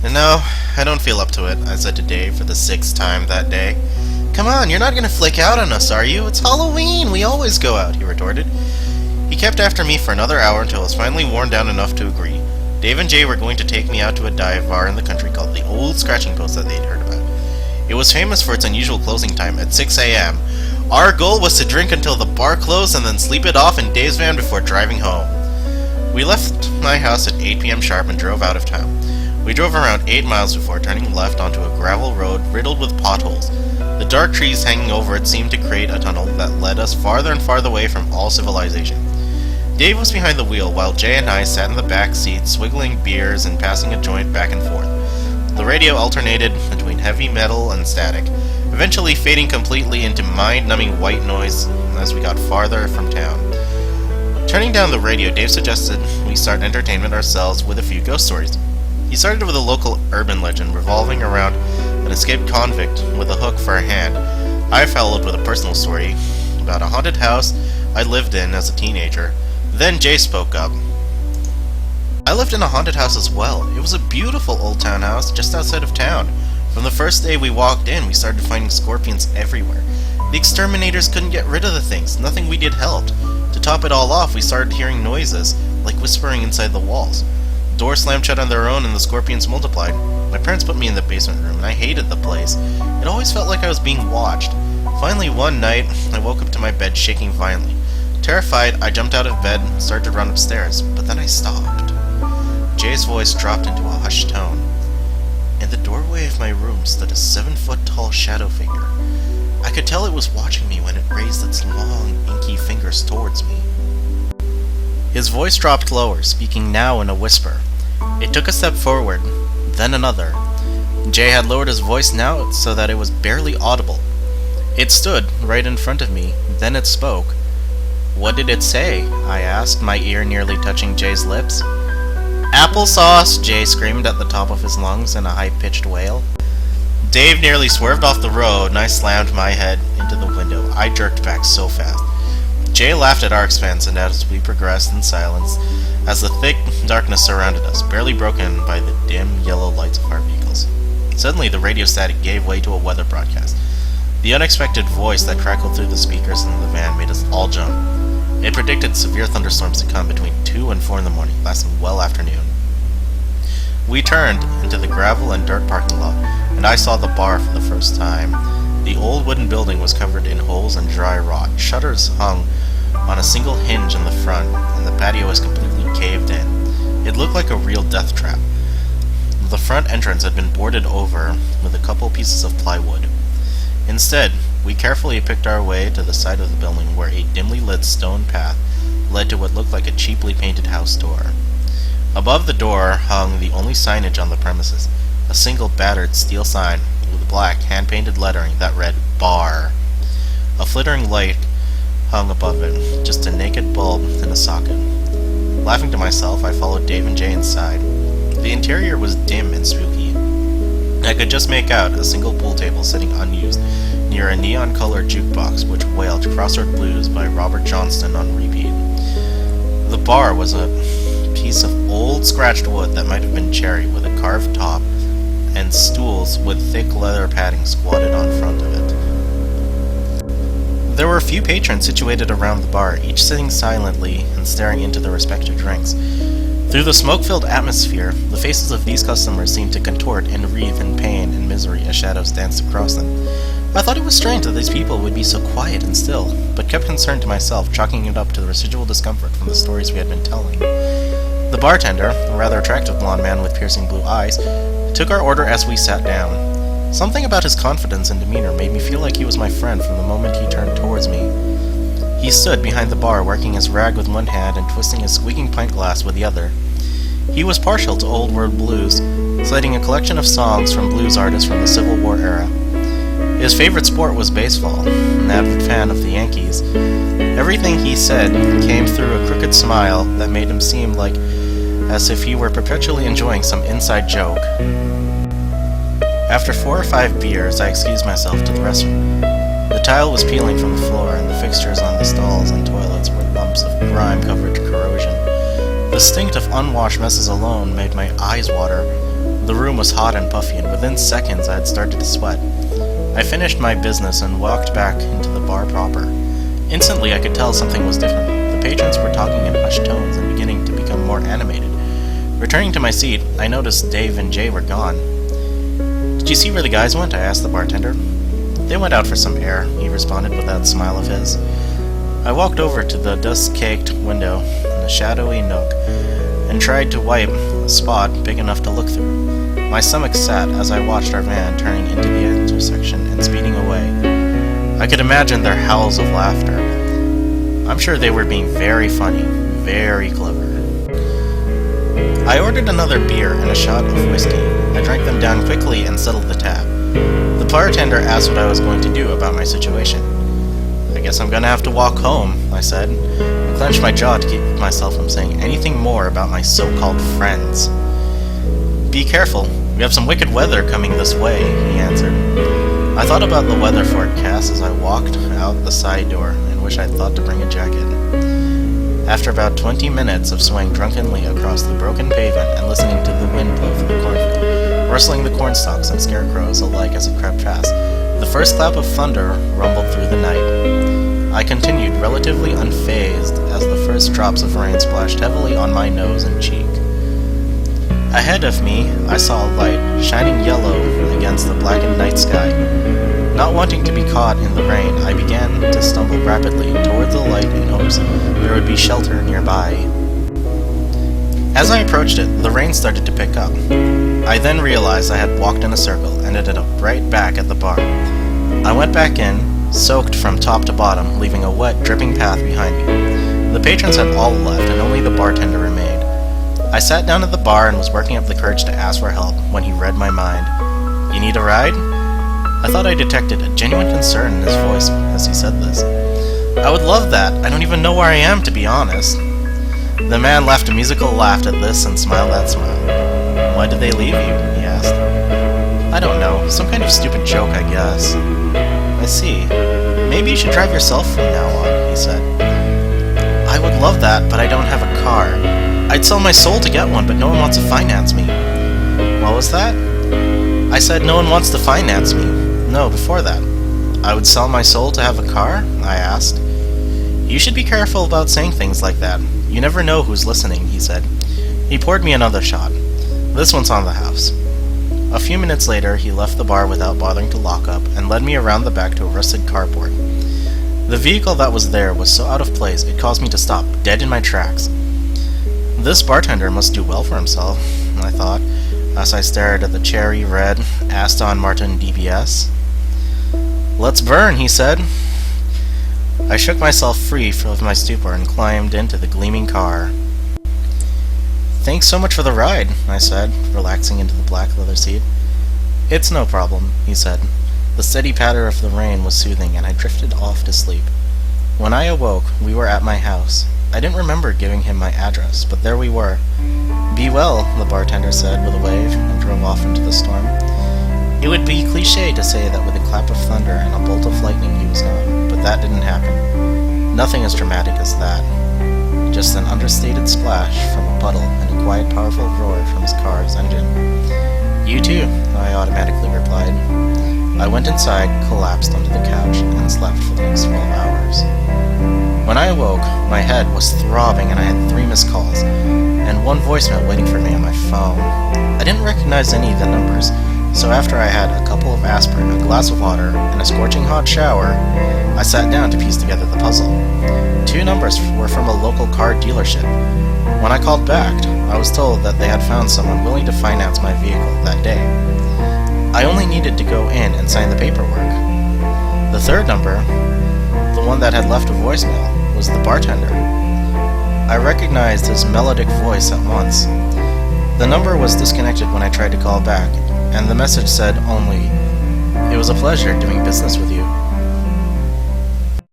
No, I don't feel up to it, I said to Dave for the sixth time that day. Come on, you're not gonna flake out on us, are you? It's Halloween, we always go out, he retorted. He kept after me for another hour until I was finally worn down enough to agree. Dave and Jay were going to take me out to a dive bar in the country called the Old Scratching Post that they'd heard about. It was famous for its unusual closing time at 6 a.m. Our goal was to drink until the bar closed and then sleep it off in Dave's van before driving home. We left my house at 8 p.m. sharp and drove out of town. We drove around 8 miles before turning left onto a gravel road riddled with potholes. The dark trees hanging over it seemed to create a tunnel that led us farther and farther away from all civilization. Dave was behind the wheel while Jay and I sat in the back seat swiggling beers and passing a joint back and forth. The radio alternated between heavy metal and static, eventually fading completely into mind-numbing white noise as we got farther from town. Turning down the radio, Dave suggested we start entertainment ourselves with a few ghost stories. He started with a local urban legend revolving around an escaped convict with a hook for a hand. I followed with a personal story about a haunted house I lived in as a teenager. Then Jay spoke up. I lived in a haunted house as well. It was a beautiful old townhouse just outside of town. From the first day we walked in, we started finding scorpions everywhere. The exterminators couldn't get rid of the things. Nothing we did helped. To top it all off, we started hearing noises, like whispering inside the walls. Doors slammed shut on their own and the scorpions multiplied. My parents put me in the basement room, and I hated the place. It always felt like I was being watched. Finally, one night, I woke up to my bed shaking violently. Terrified, I jumped out of bed and started to run upstairs, but then I stopped. Jay's voice dropped into a hushed tone. In the doorway of my room stood a 7-foot-tall shadow figure. I could tell it was watching me when it raised its long, inky fingers towards me. His voice dropped lower, speaking now in a whisper. It took a step forward, then another. Jay had lowered his voice now so that it was barely audible. It stood right in front of me, then it spoke. What did it say? I asked, my ear nearly touching Jay's lips. Applesauce! Jay screamed at the top of his lungs in a high-pitched wail. Dave nearly swerved off the road, and I slammed my head into the window. I jerked back so fast. Jay laughed at our expense, and as we progressed in silence, as the thick darkness surrounded us, barely broken by the dim yellow lights of our vehicles. Suddenly, the radio static gave way to a weather broadcast. The unexpected voice that crackled through the speakers in the van made us all jump. It predicted severe thunderstorms to come between 2 and 4 in the morning, lasting well after noon. We turned into the gravel and dirt parking lot, and I saw the bar for the first time. The old wooden building was covered in holes and dry rot. Shutters hung on a single hinge in the front, and the patio was completely caved in. It looked like a real death trap. The front entrance had been boarded over with a couple pieces of plywood. Instead, we carefully picked our way to the side of the building where a dimly lit stone path led to what looked like a cheaply painted house door. Above the door hung the only signage on the premises, a single battered steel sign with black hand-painted lettering that read "Bar." A flickering light hung above it, just a naked bulb in a socket. Laughing to myself, I followed Dave and Jay inside. The interior was dim and spooky. I could just make out a single pool table sitting unused near a neon-colored jukebox which wailed Crossword Blues by Robert Johnston on repeat. The bar was a piece of old scratched wood that might have been cherry with a carved top and stools with thick leather padding squatted on front of it. There were a few patrons situated around the bar, each sitting silently and staring into their respective drinks. Through the smoke-filled atmosphere, the faces of these customers seemed to contort and writhe in pain and misery as shadows danced across them. I thought it was strange that these people would be so quiet and still, but kept concern to myself, chalking it up to the residual discomfort from the stories we had been telling. The bartender, a rather attractive blonde man with piercing blue eyes, took our order as we sat down. Something about his confidence and demeanor made me feel like he was my friend from the moment he turned towards me. He stood behind the bar, working his rag with one hand and twisting his squeaking pint glass with the other. He was partial to old world blues, citing a collection of songs from blues artists from the Civil War era. His favorite sport was baseball, an avid fan of the Yankees. Everything he said came through a crooked smile that made him seem like as if he were perpetually enjoying some inside joke. After 4 or 5 beers, I excused myself to the restroom. The tile was peeling from the floor, and the fixtures on the stalls and toilets were lumps of grime-covered corrosion. The stink of unwashed messes alone made my eyes water. The room was hot and puffy, and within seconds I had started to sweat. I finished my business and walked back into the bar proper. Instantly I could tell something was different. The patrons were talking in hushed tones and beginning to become more animated. Returning to my seat, I noticed Dave and Jay were gone. "Did you see where the guys went?" I asked the bartender. "They went out for some air," he responded with that smile of his. I walked over to the dust-caked window in a shadowy nook and tried to wipe a spot big enough to look through. My stomach sat as I watched our van turning into the intersection and speeding away. I could imagine their howls of laughter. I'm sure they were being very funny, very clever. I ordered another beer and a shot of whiskey. I drank them down quickly and settled the tab. The bartender asked what I was going to do about my situation. "I guess I'm gonna have to walk home," I said, and clenched my jaw to keep myself from saying anything more about my so-called friends. "Be careful, we have some wicked weather coming this way," he answered. I thought about the weather forecast as I walked out the side door, in which I thought to bring a jacket. After about 20 minutes of swaying drunkenly across the broken pavement and listening to the wind blow through the cornfield, rustling the cornstalks and scarecrows alike as it crept past, the first clap of thunder rumbled through the night. I continued relatively unfazed as the first drops of rain splashed heavily on my nose and cheek. Ahead of me, I saw a light, shining yellow against the blackened night sky. Not wanting to be caught in the rain, I began to stumble rapidly towards the light in hopes there would be shelter nearby. As I approached it, the rain started to pick up. I then realized I had walked in a circle and ended up right back at the bar. I went back in, soaked from top to bottom, leaving a wet, dripping path behind me. The patrons had all left and only the bartender remained. I sat down at the bar and was working up the courage to ask for help when he read my mind. "You need a ride?" I thought I detected a genuine concern in his voice as he said this. "I would love that. I don't even know where I am, to be honest." The man laughed a musical laugh at this and smiled that smile. "Why did they leave you?" he asked. "I don't know. Some kind of stupid joke, I guess." "I see. Maybe you should drive yourself from now on," he said. "I would love that, but I don't have a car. I'd sell my soul to get one, but no one wants to finance me." "What was that?" "I said no one wants to finance me." "No, before that." "I would sell my soul to have a car?" I asked. "You should be careful about saying things like that. You never know who's listening," he said. He poured me another shot. "This one's on the house." A few minutes later, he left the bar without bothering to lock up and led me around the back to a rusted carport. The vehicle that was there was so out of place it caused me to stop dead in my tracks. This bartender must do well for himself, I thought, as I stared at the cherry red Aston Martin DBS. "Let's burn," he said. I shook myself free of my stupor and climbed into the gleaming car. "Thanks so much for the ride," I said, relaxing into the black leather seat. "It's no problem," he said. The steady patter of the rain was soothing, and I drifted off to sleep. When I awoke, we were at my house. I didn't remember giving him my address, but there we were. "Be well," the bartender said with a wave, and drove off into the storm. It would be cliché to say that with a clap of thunder and a bolt of lightning he was gone, but that didn't happen. Nothing as dramatic as that. Just an understated splash from a puddle and a quiet, powerful roar from his car's engine. "You too," I automatically replied. I went inside, collapsed onto the couch, and slept for the next 12 hours. When I awoke, my head was throbbing and I had 3 missed calls, and 1 voicemail waiting for me on my phone. I didn't recognize any of the numbers, so after I had a couple of aspirin, a glass of water, and a scorching hot shower, I sat down to piece together the puzzle. 2 numbers were from a local car dealership. When I called back, I was told that they had found someone willing to finance my vehicle that day. I only needed to go in and sign the paperwork. The 3rd number, the one that had left a voicemail, was the bartender. I recognized his melodic voice at once. The number was disconnected when I tried to call back, and the message said only, "It was a pleasure doing business with you.